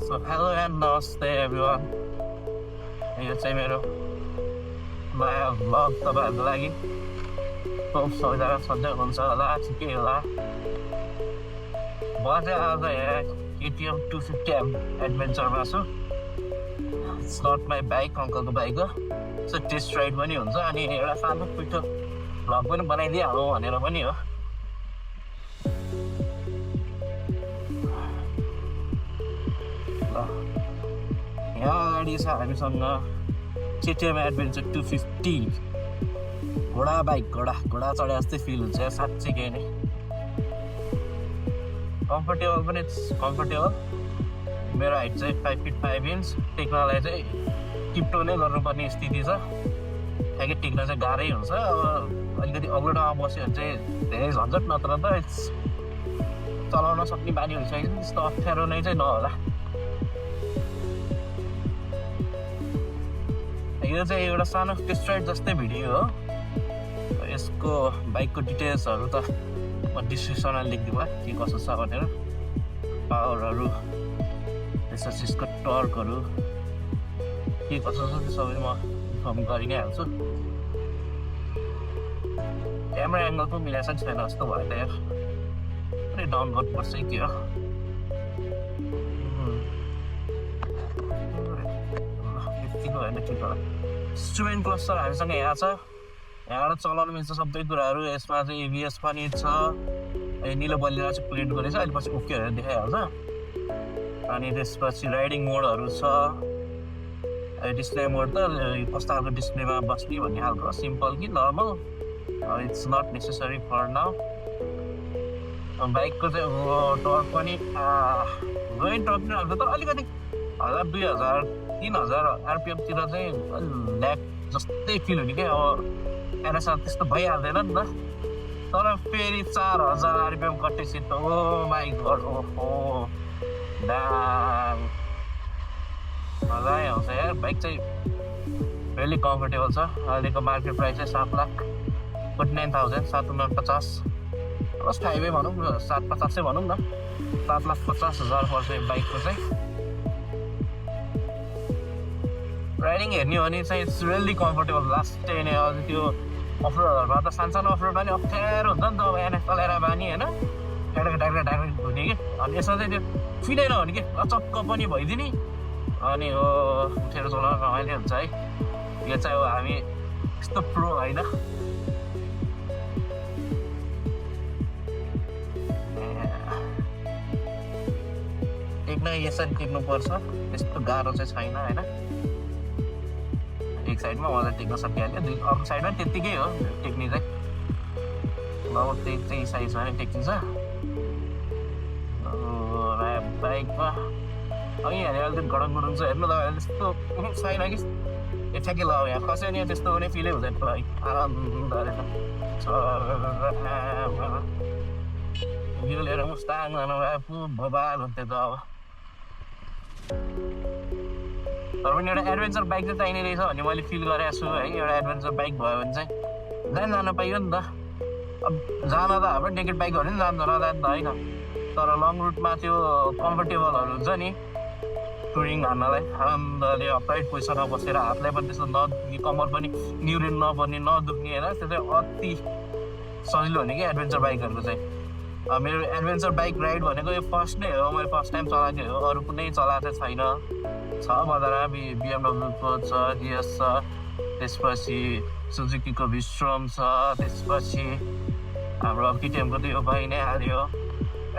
So hello and namaste everyone. यो चाहिँ मेरो नयाँ भ्लग तपाईँहरूको लागि। सबैजना सन्चै हुनुहुन्छ होला, ठिकै होला। म चाहिँ आज यहाँ KTM 250M एडभेन्चरमा छु। इट्स नट माई बाइक, अङ्कलको बाइक हो। सो टेस्ट राइड पनि हुन्छ अनि एउटा सानो पिठो भ्लग पनि बनाइदिइहालौँ भनेर पनि हो। यहाँ अगाडि छ हामीसँग KTM एडभेन्चर 250 घोडा बाइक। घोडा चढे जस्तै फिल हुन्छ साँच्चीकै नै। कम्फर्टेबल पनि कम्फर्टेबल। मेरो हाइट चाहिँ 5 फिट 5 इन्च। टेक्नलाई चाहिँ टिप्टो नै गर्नुपर्ने स्थिति छ, ठ्याक्कै टेक्न चाहिँ गाह्रै हुन्छ। अब अलिकति अग्लो ठाउँमा बस्यो भने चाहिँ धेरै झन्झट, नत्र त चलाउन सक्ने बानी भइसकेको छ। त्यस्तो अप्ठ्यारो नै चाहिँ नहोला। यो चाहिँ एउटा सानो टेस्ट राइड जस्तै भिडियो हो। यसको बाइकको डिटेल्सहरू त म डिस्क्रिप्सनमा लेखिदिउँ के कसो छ भनेर। पावरहरू, त्यसपछि यसको टर्कहरू के कसो छ त्यो सबै म इन्फर्म गरि नै हाल्छु। क्यामेरा एङ्गल पो मिलाएको छैन जस्तो भयो त यार। पुरै डाउन गर्नुपर्छ के हो। यतिको होइन ठिक होला। इन्स्ट्रुमेन्ट क्लस्टर हामीसँग यहाँ छ। यहाँबाट चलाउनु मिल्छ सबै कुराहरू। यसमा चाहिँ ABS पनि छ। निलो बलिएर चाहिँ प्रिन्ट गरेछ, अहिले पछि ओके भनेर देखाइहाल्छ। अनि त्यसपछि राइडिङ मोडहरू छ। डिस्प्ले मोड त कस्तो खालको डिस्प्लेमा बस्ने भन्ने खालको, सिम्पल कि normal, it's not necessary for now. बाइकको चाहिँ टर्क पनि रोइन टर्क नै हुन्छ, तर अलिकति 1000, 2000, 3000 RPM-तिर चाहिँ ल्याक जस्तै फिल हुने क्या। अब NSR त्यस्तो भइहाल्दैन नि त। तर फेरि 4000 RPM कटेपछि त ओ माई गड, ओहो डाम मजा आउँछ यार। बाइक चाहिँ रियली कम्फर्टेबल छ। अहिलेको मार्केट प्राइस चाहिँ 7,49,000, 7,49,50 फर्स्ट हाइवे भनौँ न, 7,50 चाहिँ भनौँ न। 7,50,000 पर्छ बाइकको चाहिँ। राइडिङ हेर्ने हो भने चाहिँ इट्स रियली कम्फर्टेबल। लास्टै नै अझ त्यो अफरोडहरूमा त सानो अफरोड पनि अप्ठ्यारो हुन्छ नि त। अब NS चलाएर बानी होइन, ढाक्ढाक हुने कि। अनि यसमा चाहिँ त्यो फिलै नहुने कि, अचक्क पनि भइदिने। अनि हो उठेर चलाउन रमाइलो हुन्छ है। यो चाहिँ हो हामी यस्तो प्रो होइन। टेक्न यसरी टेक्नुपर्छ, त्यस्तो गाह्रो चाहिँ छैन होइन। एक साइडमा मजाले टेक्न सकिहाल्यो, अर्को साइडमा त्यत्तिकै हो टेक्ने चाहिँ। अब त्यही साइजमा नै टेकिन्छ बाइकमा। अघि यहाँनिर अलिकति गडङ छ हेर्नु त, त्यस्तो छैन कि ठ्याक्कै लगाऊ। यहाँ खस्यो नि त्यस्तो पनि फिलै हुँदैन। आनन्द यो लिएर मुस्ताङ जानु भए बबाल हुन्थ्यो त। अब तर पनि एउटा एडभेन्चर बाइक चाहिँ चाहिने रहेछ भन्ने मैले फिल गरेको छु है। एउटा एडभेन्चर बाइक भयो भने चाहिँ जान पाइयो नि त। अब जान त हाम्रो नेकेड बाइकहरू पनि जान्छ नजान्छ त होइन, तर लङ रुटमा त्यो कम्फर्टेबलहरू हुन्छ नि टुरिङ हान्नलाई। आनन्दले अप्राइट पोजिसनमा बसेर हातलाई पनि त्यस्तो नदुख्ने, कम्मर पनि निहुरिनु नपर्ने, नदुख्ने होइन। त्यो चाहिँ अति सजिलो हुने कि एडभेन्चर बाइकहरूको चाहिँ। मेरो एडभेन्चर बाइक राइड भनेको यो फर्स्ट नै हो। मैले फर्स्ट टाइम चलाएको हो, अरू कुनै चलाएको चाहिँ छैन। छ बजारमा BMW-को छ, GS छ, त्यसपछि सुजुकीको विस्ट्रम छ, त्यसपछि हाम्रो KTM-को त यो भइ नै हाल्यो।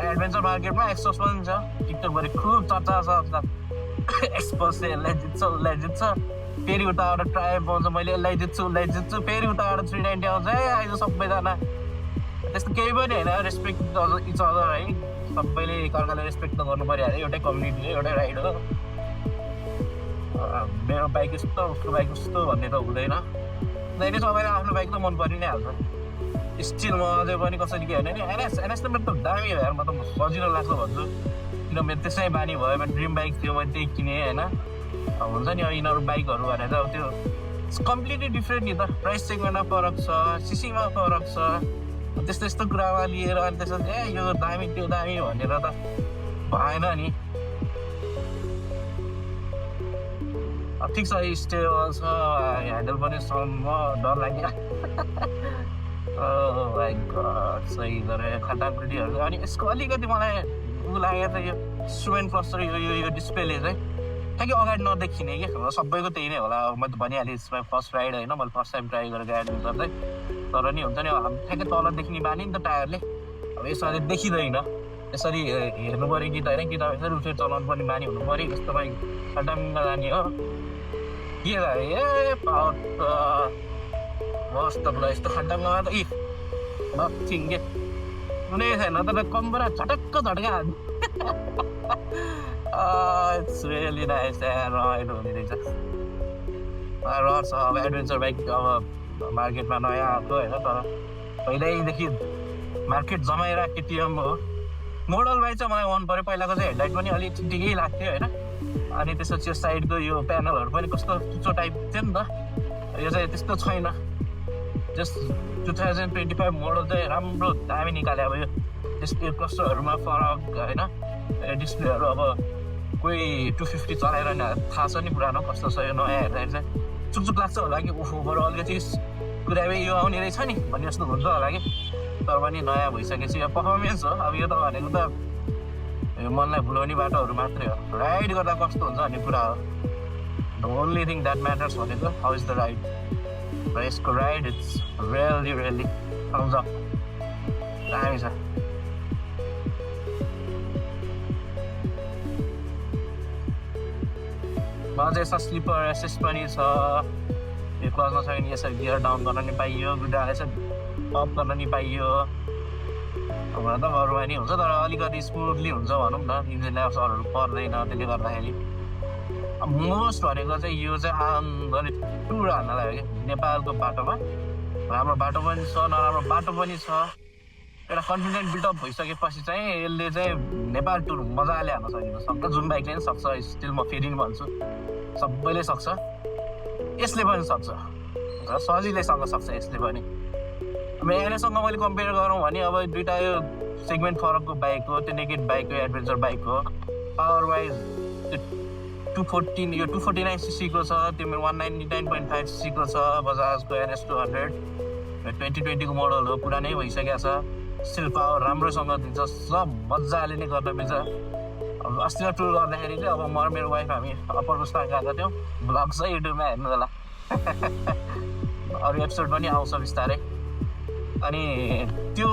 एडभेन्चर मार्केटमा एक्सपोस पनि छ, टिकटकभरि खुब चर्चा छ। एक्सपोस चाहिँ यसलाई जित्छ। फेरि उताबाट ट्रायल पाउँछ, मैले यसलाई जित्छु। फेरि उताबाट 390 आउँछ है। अहिले सबैजना त्यस्तो केही पनि होइन, रेस्पेक्ट इच अदर है। सबैले एकअर्काले रेस्पेक्ट त गर्नु पऱ्यो अरे, एउटै कम्युनिटी हो, एउटै राइड हो। मेरो बाइक यस्तो, उसको बाइक उस्तो भन्ने त हुँदैन। जहिले सबैलाई आफ्नो बाइक त मन परि नै हाल्छ। स्टिल म अझै पनि कसरी के भने नि NS त मेरो त दामी हो यार। म त सजिलो लाग्छ भन्छु, किन मेरो त्यसै बानी भयो। मेरो ड्रिम बाइक थियो, मैले त्यही किनेँ होइन। हुन्छ नि अब यिनीहरू बाइकहरू भनेर अब त्यो कम्प्लिटली डिफ्रेन्ट नि त। प्राइस सेगमेन्टमा फरक छ, सिसीमा फरक छ, त्यस्तो कुरामा लिएर अनि त्यसपछि यो दामी त्यो दामी भनेर त भएन नि। ठिक छ स्टेबल छ ह्यान्डल पनि सम्म डर लाग्यो सही गरे खाटाखुटीहरू अनि यसको अलिकति मलाई ऊ लाग्यो त यो इन्स्ट्रुमेन्ट क्लस्टर यो डिस्प्लेले चाहिँ ठ्याक्कै अगाडि नदेखिने क्या सबैको त्यही नै होला म त भनिहालेँ इट्स फर्स्ट राइड होइन मैले फर्स्ट टाइम ट्राई गरेको एडमिट गर्दै तर नि हुन्छ नि अब ठ्याक्कै तल देखिने बानी नि त टायरले अब यसरी देखिँदैन यसरी हेर्नु पऱ्यो कि त होइन कि त यसरी उठेर चलाउनु पर्ने बानी हुनु पऱ्यो यस्तो बाइक खटाङमा जाने हो के ए पावर त मस्त ल यस्तो खटाङमा त नथिङ के कुनै छैन तर कम्बरा झटक्क झट्का इट्स रियली नाइस रमाइलो हुने रहेछ रहर छ अब एडभेन्चर बाइक अब मार्केटमा नयाँ आएको होइन तर पहिल्यैदेखि मार्केट जमाएर केटिएम हो मोडल बाइक चाहिँ मलाई मन पऱ्यो पहिलाको चाहिँ हेडलाइट पनि अलिक ठिकै लाग्थ्यो होइन अनि त्यसपछि साइडको यो प्यानलहरू पनि कस्तो चुच्चो टाइप थियो नि त यो चाहिँ त्यस्तो छैन जस्ट 2025 मोडल चाहिँ राम्रो दामी निकाल्यो अब यो डिस्प्ले क्लस्टरहरूमा फरक होइन डिस्प्लेहरू अब कोही 250 चलाएर नि थाहा छ नि पुरानो कस्तो छ यो नयाँ हेर्दाखेरि चाहिँ चुकचुक लाग्छ होला कि ओहो बरु अलिकति कुरामै यो आउने रहेछ नि भन्ने जस्तो हुन्छ होला कि तर पनि नयाँ भइसकेपछि यो पर्फर्मेन्स हो अब यो त भनेको त मनलाई भुलाउने बाटोहरू मात्रै हो राइड गर्दा कस्तो हुन्छ भन्ने कुरा हो the only thing that matters भनेको हाउ इज द राइड र यसको ride it's really thumbs up दामी छ अझै यसमा स्लिपर एसेस पनि छ यो क्लजमा छ भने यसरी गियर डाउन गर्न नि पाइयो गुड्डा यसरी अप गर्न नि पाइयो अब त बरुवा नि हुन्छ तर अलिकति स्मुथली हुन्छ भनौँ न इन्जिन ल्याप्सहरू पर्दैन त्यसले गर्दाखेरि अब मोस्ट भनेको चाहिँ यो चाहिँ आनन्दले टुर हान्न लाग्यो कि नेपालको बाटोमा राम्रो बाटो पनि छ नराम्रो बाटो पनि छ एउटा कन्फिडेन्ट बिल्डअप भइसकेपछि चाहिँ यसले चाहिँ नेपाल टुर मजाले हान्न सक्छ जुन बाइकले पनि सक्छ स्टिल म फेरि पनि भन्छु सबैले सक्छ यसले पनि सक्छ र सजिलैसँग सक्छ यसले पनि अब यहाँसँग मैले कम्पेयर गरौँ भने अब दुइटा यो सेगमेन्ट फरकको बाइक हो त्यो नेकेड बाइक हो एडभेन्चर बाइक हो पावर वाइज त्यो 214 यो 249 सीसीको छ त्यो मेरो 199.5 सीसीको छ बजाजको NS 200 2020 को मोडल हो पुरानै भइसकेको छ स्टिल पावर राम्रोसँग दिन्छ सब मजाले नै गर्न मिल्छ अब अस्ति टुर गर्दाखेरि चाहिँ अब म र मेरो वाइफ हामी अप्पर कुस्ता गएको थियौँ ब्लग चाहिँ युट्युबमा हेर्नु होला अरू एपिसोड पनि आउँछ बिस्तारै अनि त्यो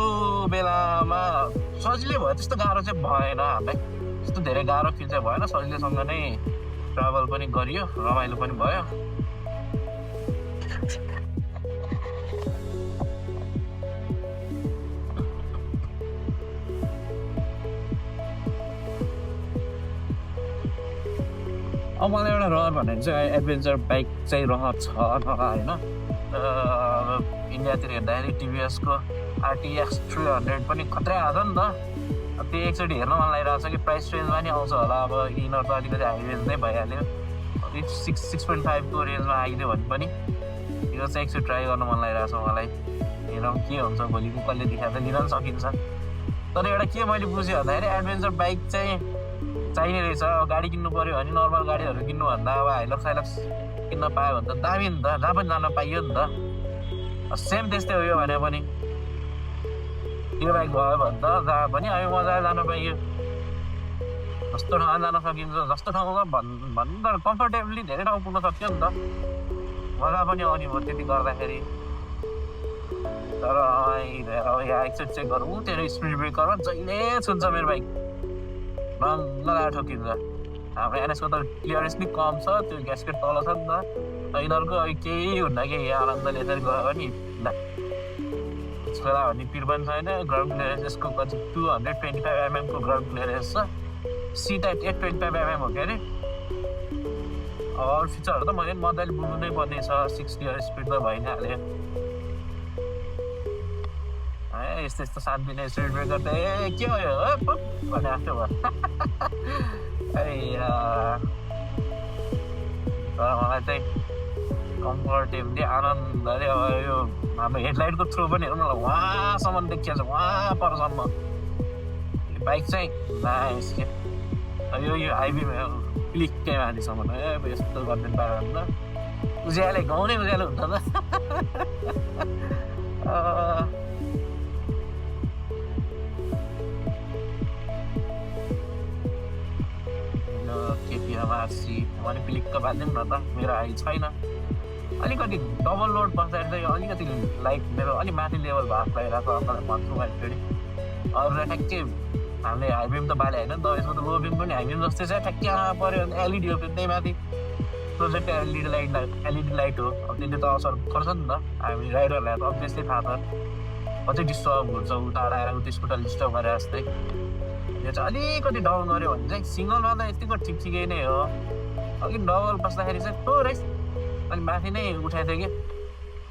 बेलामा सजिलै भयो त्यस्तो गाह्रो चाहिँ भएन हामीलाई त्यस्तो धेरै गाह्रो फिल चाहिँ भएन सजिलैसँग नै ट्राभल पनि गरियो रमाइलो पनि भयो अब मलाई एउटा रहर भनेको चाहिँ एडभेन्चर बाइक चाहिँ रहर छ होइन इन्डियातिर हेर्दाखेरि टिभिएसको RTX 300 पनि खत्रै आएको नि त त्यो एकचोटि हेर्न मन लागिरहेको छ कि प्राइस रेन्जमा नि आउँछ होला अब इनर त अलिकति हाई रेन्ज नै भइहाल्यो 6.5 को रेन्जमा आइदियो भने पनि यो चाहिँ एकचोटि ट्राई गर्न मन लागिरहेको छ मलाई हेरौँ के हुन्छ भोलिको कसले देखाएर लिन पनि सकिन्छ तर एउटा के मैले बुझेँ भन्दाखेरि एडभेन्चर बाइक चाहिँ चाहिने रहेछ गाडी किन्नु पऱ्यो भने नर्मल गाडीहरू किन्नुभन्दा अब हाइलक्स किन्न पायो भने त दामी नि त जहाँ पनि जान पाइयो नि त सेम त्यस्तै हो यो भने पनि यो बाइक भयो भने त जहाँ पनि अब मजाले जान पाइयो जस्तो ठाउँमा जान सकिन्छ जस्तो ठाउँमा भन्नु तर कम्फर्टेबली धेरै ठाउँ पुग्न सक्यो नि त मजा पनि आउने भयो त्यति गर्दाखेरि तर यहाँ एकचोटि चेक गरौँ त्यो स्पिड ब्रेकरमा जहिले छुन्छ मेरो बाइक नलाएर ठोकिन्छ हाम्रो NS को त क्लियरेन्स नि कम छ त्यो ग्यासकेट तल छ नि त यिनीहरूको केही हुन्न कि यहाँ आनन्दले यसरी गयो भने छोरा भन्ने पिर पनि छैन ग्राउन्ड क्लियरेन्स यसको 225 mm को ग्राउन्ड क्लियरेन्स छ C-Type 825 mm हो के अरे अरू फिचरहरू त मैले मजाले बुझ्नु नै पर्ने छ 6 गियर स्पिड त भइ नै हाल्यो यस्तो यस्तो साथ दिने स्पिड ब्रेकर त के हो यो भने आफ्नो भयो तर मलाई चाहिँ कम्फर्टेबली आनन्दले अब यो हाम्रो हेडलाइटको थ्रो पनि हेरौँ न वहाँसम्म देखिएको छ वहाँ परसम्म बाइक चाहिँ नाइस के यो हाइवेमा प्लिक्कै माथिसम्म यस्तो गरिदिनु पायो भने त उज्याले गाउँ नै उज्यालो हुन्छ त केपिएमआरसी भने प्लिक्क बाँधिदिउँ न त मेरो हाई छैन अलिकति डबल लोड बस्दाखेरि चाहिँ अलिकति लाइट मेरो अलिक माथि लेभल भएको भइरहेको तपाईँलाई भन्छु मैले फेरि अरूलाई ठ्याक्कै हामीले हाई बिम त बाले होइन नि त यसमा त लो बिम पनि हाई बिम जस्तै छ ठ्याक्कै पऱ्यो भने एलइडी हो त्यही माथि प्रोजेक्ट एलइडी लाइट हो अब त्यसले त असर गर्छ नि त हामी राइडरहरूलाई त अभियसली थाहा छ कति डिस्टर्ब हुन्छ टाढा आएर उति स्कुटर डिस्टर्ब गरेर जस्तै यो चाहिँ अलिकति डाउन गऱ्यो भने चाहिँ सिङ्गलमा त यतिको ठिकै नै हो अलिक डबल बस्दाखेरि चाहिँ थोरै अनि माथि नै उठाएको थियो कि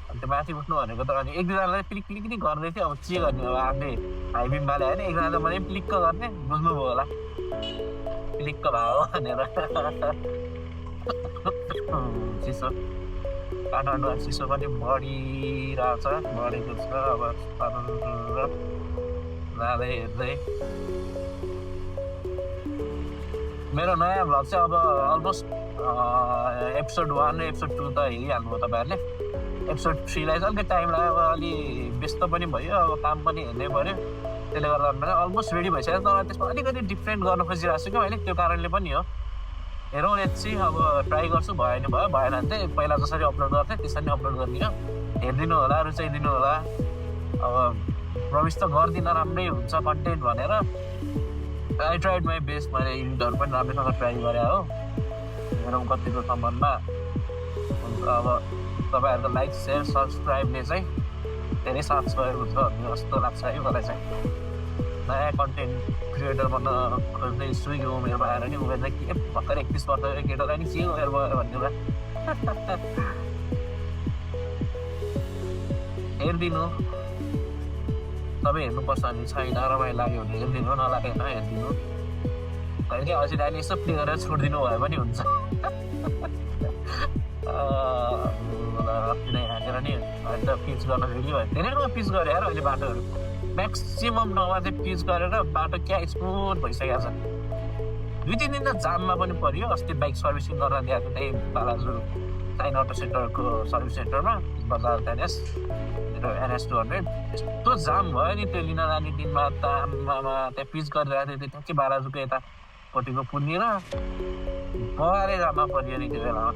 अनि त्यो माथि उठ्नु भनेको त अनि एक दुईजनालाई पिलिक पिलिक गर्दै थियो अब के गर्ने अब आफूले हाई बिमवाले होइन एकजना त मैले पिलिक्क गर्ने बुझ्नुभयो होला पिलिक्क भयो भनेर चिसो काठमाडौँ चिसो पनि बढिरहेछ बढेको छ अब जाँदै हेर्दै मेरो नयाँ भ्लग चाहिँ अब अलमोस्ट एपिसोड 1 र एपिसोड 2 त हेरिहाल्नुभयो तपाईँहरूले एपिसोड 3 लाई चाहिँ अलिकति टाइम लाग्यो अब अलि व्यस्त पनि भयो अब काम पनि हेर्नै पऱ्यो त्यसले गर्दा मैले अलमोस्ट रेडी भइसक्यो तर त्यसमा अलिकति डिफ्रेन्ट गर्न खोजिरहेको छु कि मैले त्यो कारणले पनि हो हेरौँ एकछिन अब ट्राई गर्छु भएन भयो भएन भने चाहिँ पहिला जसरी अपलोड गर्थेँ त्यसरी नै अपलोड गरिदिनु हेरिदिनु होला रुचाइदिनु होला अब प्रमिस त गर्दिनँ राम्रै हुन्छ कन्टेन्ट भनेर आई ट्राइड माई बेस्ट मैले एडिटहरू पनि राम्रैसँग ट्राई गरेँ हो हेरौँ कतिको सम्बन्धमा अब तपाईँहरूको लाइक सेयर सब्सक्राइबले चाहिँ धेरै साथ गएको छ जस्तो लाग्छ है मलाई चाहिँ नयाँ कन्टेन्ट क्रिएटर बन्न खोज्दैछु यो उमेरमा आएर नि उमेर चाहिँ के भर्खर 31 वर्ष केटालाई नि के उमेर भयो भन्ने कुरा हेरिदिनु तपाईँ हेर्नुपर्छ भने छैन रमाइलो लाग्यो भने हेरिदिनु नलागेन हेरिदिनु कहिले अझै नानी यसो प्ले गरेर छोडिदिनु भयो पनि हुन्छ किन हालेर नि अहिले त पिच गर्न फेरि भयो धेरै ठाउँमा पिच गरेँ यार अहिले बाटोहरू म्याक्सिमम् ठाउँमा चाहिँ पिच गरेर बाटो क्या स्मुथ भइसकेको छ 2-3 दिन त जाममा पनि पऱ्यो अस्ति बाइक सर्भिसिङ गर्न दिएको त्यही बालाजु साइन अटो सेन्टरको सर्भिस सेन्टरमा बजार एनएस मेरो NS 200 यस्तो जाम भयो नि त्यो लिन जाने दिनमा त आमामा त्यहाँ पिच गरिरहेको थियो ठ्याक्कै बालाजुको यतापट्टिको पुगेर बगारे जाममा पऱ्यो नि त्यो बेलामा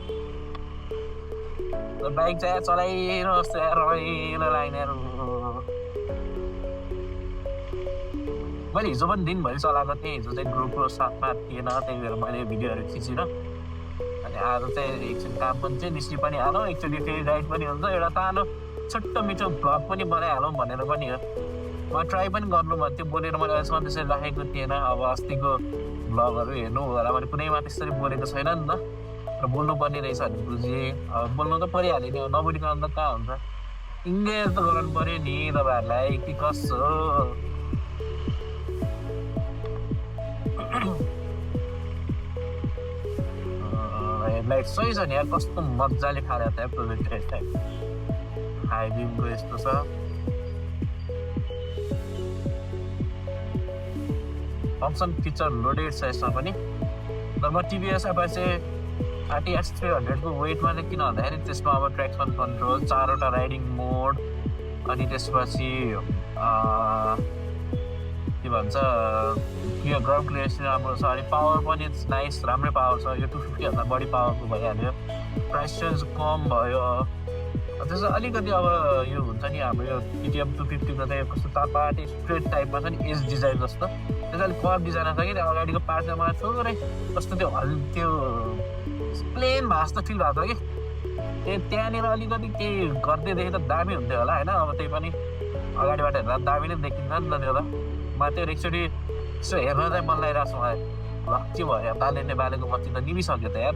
बाइक चाहिँ चलाइरहोस् रमाइलो लाग्नेहरू मैले हिजो पनि दिनभरि चलाएको थिएँ हिजो चाहिँ ग्रुपको साथमा थिएन त्यही भएर मैले भिडियोहरू खिचिनँ अनि आज चाहिँ एकछिन काम पनि चाहिँ निस्कि पनि हालौँ एकचोटि फेरि राइड पनि हुन्छ एउटा सानो छोटो मिठो भ्लग पनि बनाइहालौँ भनेर पनि हो म ट्राई पनि गर्नु भएको थियो बोलेर मैले अहिलेसम्म त्यसरी राखेको थिएन अब अस्तिको भ्लगहरू हेर्नु होला भने कुनैमा त्यसरी बोलेको छैन नि त र बोल्नुपर्ने रहेछ भने बुझेँ अब बोल्नु त परिहाल्यो नि नबोलिकन त कहाँ हुन्छ इङ्गेज त गराउनु पऱ्यो नि तपाईँहरूलाई कि कसो हेडलाइट सही छ नि यार कस्तो मजाले खाएको थियो प्रोजेक्ट हेडलाइट हाई बिमको यस्तो छ फङ्सन फिचर लोडेड छ यसमा पनि तर म टिभीएस अपाचे RTX 300 को वेटमा चाहिँ किन भन्दाखेरि त्यसमा अब ट्र्याक्सन कन्ट्रोल 4वटा राइडिङ मोड अनि त्यसपछि के भन्छ यो ग्राउन्ड क्लियरेन्स राम्रो छ अनि पावर पनि नाइस राम्रै पावर छ यो 250 भन्दा बढी पावरको भइहाल्यो प्राइस रेन्ज कम भयो त्यसो अलिकति अब यो हुन्छ नि हाम्रो यो KTM 250 को चाहिँ कस्तो तापाटी स्ट्रेट टाइपमा छ नि एज डिजाइन जस्तो त्यसो अलिक कर्भ डिजाइन छ कि अगाडिको पार्ट चाहिँ मलाई थोरै कस्तो त्यो त्यो प्लेन भए जस्तो फिल भएको थियो कि त्यहाँनिर अलिकति केही गर्दैदेखि त दामी हुन्थ्यो होला होइन अब त्यही पनि अगाडिबाट हेर्दा दामी नै देखिन्छ नि त त्यो त म त्यो एकचोटि यसो हेर्न चाहिँ मन लागिरहेको छ मलाई ल के भयो बालेको बत्ती त निभिसक्यो त यार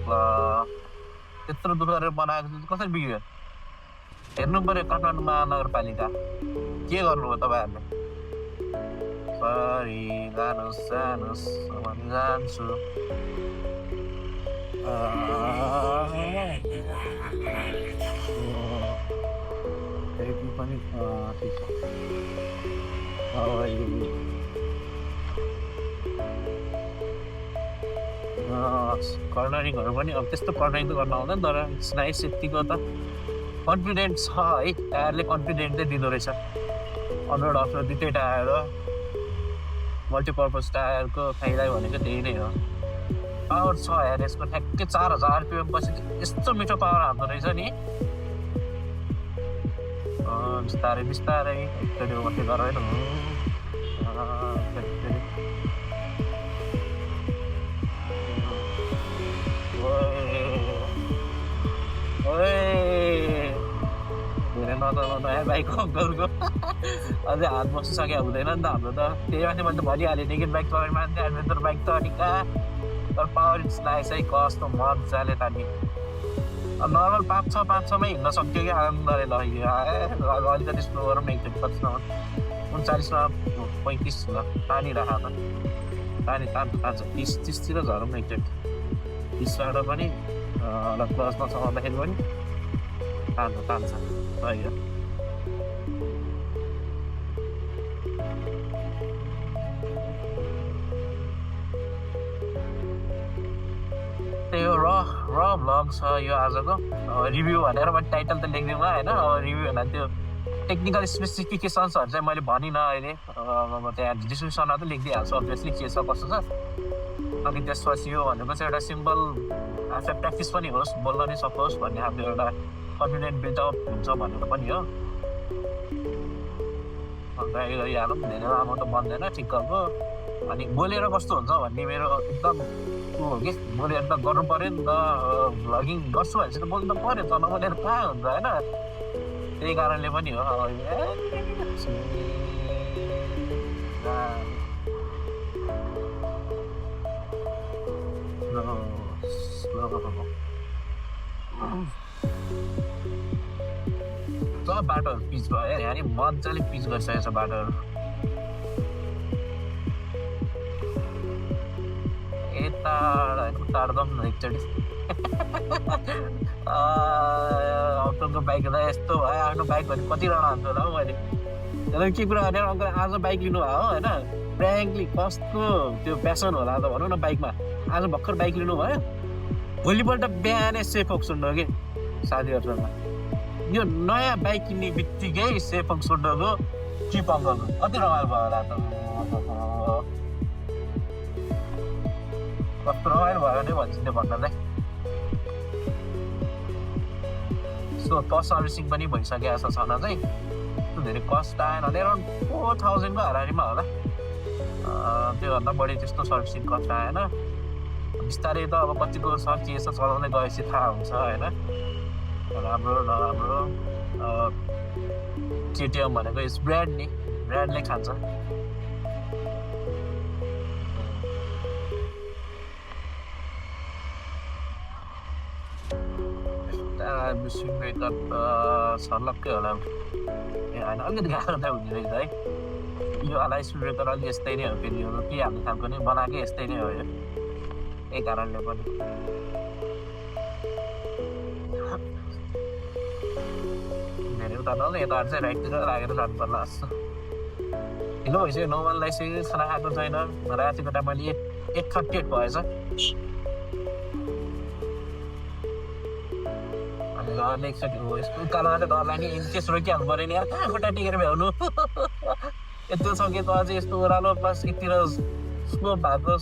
त्यत्रो दुःख गरेर बनाएको कसरी बिग्यो हेर्नु पऱ्यो काठमाडौँ महानगरपालिका के गर्नुभयो तपाईँहरूले सरी जानुहोस् म जान्छु पनि ठिक छ कर्नरिङहरू पनि अब त्यस्तो कर्नरिङ त गर्न आउँदैन तर इट्स नाइस यतिको त कन्फिडेन्ट छ है टायरले कन्फिडेन्ट चाहिँ दिँदो रहेछ अनरोड अफ रोड दुइटै टायर हो मल्टिपर्पज टायरको फाइदा भनेको त्यही नै हो पावर छ यार यसको ठ्याक्कै 4000 RPM पछि यस्तो मिठो पावर हाल्दो रहेछ नि बिस्तारै बिस्तारै एकचोटि ओभरटेक गरेर धेरै नचलाउनु है बाइक अङ्कलको अझै हात बस्नु सके हुँदैन नि त हाम्रो त त्यही माथि मैले त भनिहालेँ नेकेड बाइक चलाउने मान्छे एडभेन्चर बाइक त अलिका तर पावर इट्स नाइस है कस्तो मजाले तान्ने अब नर्मल 5-6मै हिँड्न सक्यो कि आनन्दले लग्यो अलिकति स्लो गरौँ न एकचोटि कतिसम्म 39मा 35 ल तानिराख त तान्छ 30तिर झरौँ न एकचोटि 30बाट पनि क्लच नचलाउँदाखेरि पनि तान्छ लग्यो यो र भ्लग छ यो आजको रिभ्यू भनेर मैले टाइटल त लेख्दिनँ होइन अब रिभ्यू भन्दा त्यो टेक्निकल स्पेसिफिकेसन्सहरू चाहिँ मैले भनिनँ अहिले त्यहाँ डिस्क्रिप्सनमा त लेखिदिइहाल्छु अभियसली के छ कस्तो छ अनि त्यसपछि यो भनेको चाहिँ एउटा सिम्पल आफै प्र्याक्टिस पनि होस् बोल्न नै सकोस् भन्ने खालको एउटा कन्फिडेन्ट बिल्डअप हुन्छ भनेर पनि हो अन्त गरिहालौँ धेरै लामो त बन्दैन ठिक्कको अनि बोलेर कस्तो हुन्छ भन्ने मेरो एकदम हो कि बोलेर त गर्नु पऱ्यो नि त भ्लगिङ गर्छु भनेपछि त बोल्नु त पऱ्यो त नबोलेर कहाँ हुन्छ होइन त्यही कारणले पनि हो बाटोहरू पिच भयो यहाँ मजाले पिच गरिसकेको छ बाटोहरू यता उतार्दम न एकचोटि अङ्कलको बाइक हुँदा यस्तो भयो आफ्नो बाइक भने कति रन हान्छु होला हौ मैले तर के कुरा भनेर अङ्कल आज बाइक लिनु भयो हो होइन फ्रेङ्कली कस्तो त्यो प्यासन होला त भनौँ न बाइकमा आज भर्खर बाइक लिनु भयो भोलिपल्ट बिहानै सेफोक सुन्नु कि साथीहरूसँग यो नयाँ बाइक किन्ने बित्तिकै सेफोक सुन्नुको ट्रिप अङ्कलको कति रमाइलो भयो होला त कस्तो रमाइलो भयो नै भन्छ त्यो भन्दा चाहिँ सो फर्स्ट सर्भिसिङ पनि भइसकेको छ छन चाहिँ धेरै कस्ट आएन होला एराउन्ड 4000 को हाराहारीमा होला त्योभन्दा बढी त्यस्तो सर्भिसिङ कस्ट आएन बिस्तारै त अब कतिको छ के छ चलाउँदै गएपछि थाहा हुन्छ होइन राम्रो नराम्रो केटिएम भनेको यस ब्रान्ड नि ब्रान्डले खान्छ स्विङ ब्रेकर त सर्लक्कै होला ए होइन अलिकति गाह्रो त हुने रहेछ है यो वाला स्विङ ब्रेकर अलिक यस्तै नै हो फेरि यो के हाल्ने खालको नि बनाएकै यस्तै नै हो यो यही कारणले पनि धेरै उता नल यताबाट चाहिँ राइटतिर लागेर जानु पर्ला जस्तो ढिलो भइसक्यो नौमानलाई चाहिँ खाना खाएको छैन रातिको टाइम मैले 8:38 भएछ अनि एकचोटि हो यस्तो उकालोमा चाहिँ डरलाई नि इन्चेस रोकिहाल्नु पऱ्यो नि यार कहाँ खुट्टा टेकेर भ्याउनु यत्रो सके त अझै यस्तो ओह्रालो प्लस यतिर स्लो भएको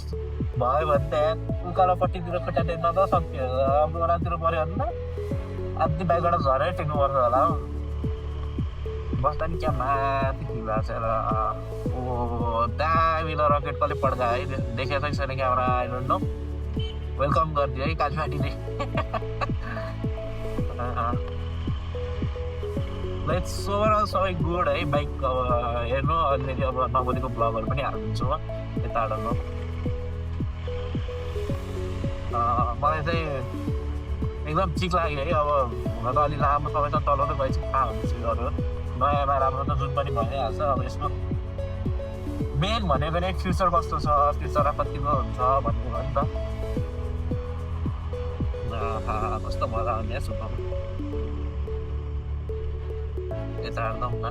भयो भने त उकालोपट्टितिर खुट्टा टेक्न त सक्यो अब ओह्रालोतिर पऱ्यो भने त आधी बाइकबाट झरेर टेक्नु पर्छ होला हौ बस्दा नि क्या माथि फिल भएको छ र ओ दामीलो रकेट कसले पड्का है देखेको छैन camera I don't know welcome गरिदियो है कालीमाटीले लेट्स ओभरअल सबै गुड है बाइक अब हेर्नु अलिअलि अब नबोलेको ब्लगहरू पनि हालिदिन्छु म यताबाट म मलाई चाहिँ एकदम ठिक लाग्यो है अब हुन त अलि लामो समयसम्म चलाउँदै गएपछि थाहा हुन्छ अरू नयाँमा राम्रो त जुन पनि भइहाल्छ अब यसको मेन भनेको नै फ्युचर कस्तो छ फ्युचरमा कतिको हुन्छ भन्ने हो नि त कस्तो मजा आउने सुन्नु यता एकदम न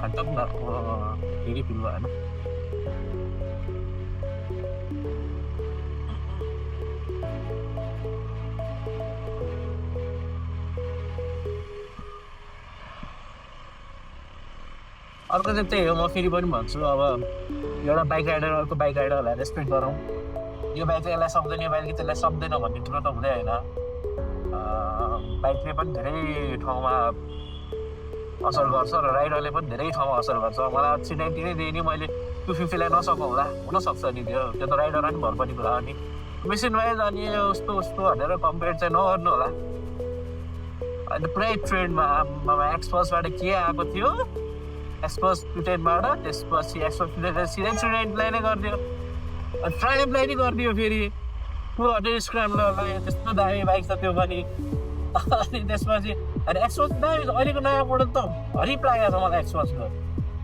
खटक न फेरि फिल भएन अर्को चाहिँ त्यही हो, म फेरि पनि भन्छु अब एउटा बाइक राइडर अर्को बाइक राइडरहरूलाई रेस्पेक्ट गरौँ। यो बाइक चाहिँ यसलाई सक्दैन, यो बाइकले त्यसलाई सक्दैन भन्ने कुरो त हुँदै होइन। बाइकले पनि धेरै ठाउँमा असर गर्छ र राइडरले पनि धेरै ठाउँमा असर गर्छ। मलाई 390 नै दिएँ नि मैले 250लाई नसकौँ होला, हुनसक्छ नि त्यो त राइडरमा पनि भर पर्ने कुरा हो नि। मेसिन वाइज अनि उस्तो भनेर कम्पेयर चाहिँ नगर्नु होला। अहिले पुरै ट्रेन्डमा एक्सपल्सबाट के आएको थियो, एक्सपल्स 210बाट त्यसपछि एक्सपल्स 210 सिधै 390लाई नै गरिदियो, अनि ट्राइम्फलाई नै गरिदियो फेरि 200 स्क्रैम्बलरलाई। त्यस्तो दामी बाइक छ त्यो पनि। अनि त्यसपछि अनि एक्सपल्स दामी छ, अहिलेको नयाँ मोडल त हरिप लागेको छ मलाई एक्सपल्सको।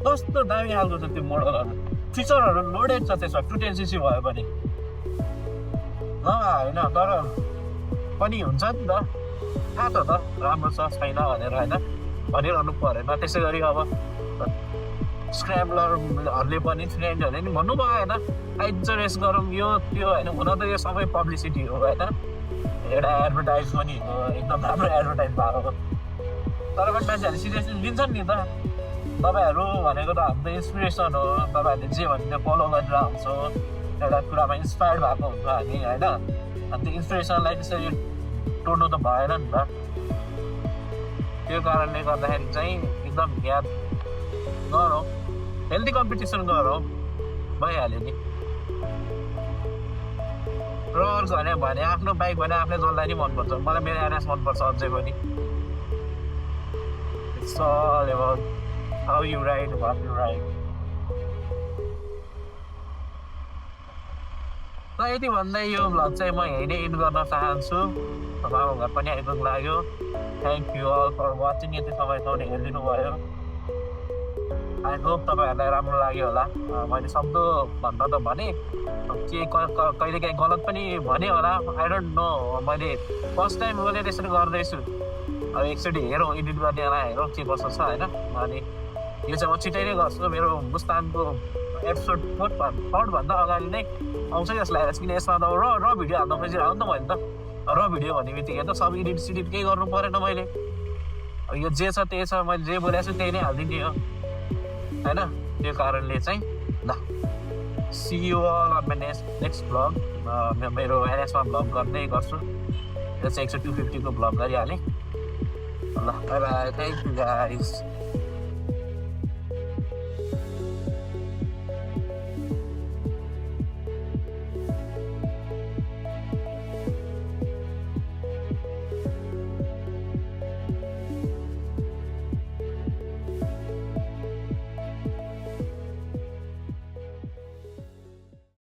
कस्तो दामी खालको छ त्यो मोडलहरू, फिचरहरू लोडेड छ त्यसमा 210cc भयो पनि होइन, तर पनि हुन्छ नि त, थाहा त राम्रो छ छैन भनेर होइन, भनिरहनु परेन। त्यसै गरी अब स्क्रैम्बलरहरूले पनि 390हरूले नि भन्नुभयो होइन, आइज रेस गरौँ यो त्यो होइन। हुन त यो सबै पब्लिसिटी हो होइन, एउटा एडभर्टाइज पनि हो, एकदम राम्रो एडभर्टाइज भएको हो। तर पनि मान्छेहरूले सिरियसली लिन्छन् नि त। तपाईँहरू भनेको त हाम्रो इन्सपिरेसन हो, तपाईँहरूले जे भन्ने फलो गरेर हुन्छौँ, एउटा कुरामा इन्सपायर्ड भएको हुन्छ हामी होइन। अनि त्यो इन्सपिरेसनलाई त्यसरी तोड्नु त भएन नि त। त्यो कारणले गर्दाखेरि चाहिँ एकदम याद गरौँ, हेल्दी कम्पिटिसन गरौँ, भइहाल्यो नि। र अर्को भने आफ्नो बाइक भने आफ्नै जसलाई नि मनपर्छ। मलाई मेरो एनएस मनपर्छ अझै पनि। It's all about how you ride, what you ride. र यति भन्दै यो भ्लग चाहिँ म यहीँ नै एन्ड गर्न चाहन्छु। तपाईँको घर पनि आइपुग्नु लाग्यो। Thank you all for watching. यति समयसम्म हेरिदिनु भयो। आई होप तपाईँहरूलाई राम्रो लाग्यो होला। मैले सक्दो भन्न त भने, के कहिलेकाहीँ गलत पनि भने होला, आई डोन्ट नो। मैले फर्स्ट टाइम मैले त्यसरी गर्दैछु। अब एकचोटि हेरौँ, एडिट गर्ने बेला हेरौँ के कसो छ होइन। अनि यो चाहिँ म छिटै नै गर्छु। मेरो मुस्तानको एपिसोड 4भन्दा अगाडि नै आउँछ जस्तो लागेको छ, किन यसमा त र भिडियो हाल्न खोजिरहेको नि त मैले त। र भिडियो भन्ने बित्तिकै त सब एडिट सिडिट केही गर्नु परेन मैले। यो जे छ त्यही छ, मैले जे बोलेको छु त्यही नै हालिदिने हो होइन। त्यो कारणले चाहिँ ल, see you all on my next vlog. मेरो एनएसमा भ्लग गर्दै गर्छु। यो चाहिँ 250को भ्लग गरिहालेँ। ल by by, thank you guys.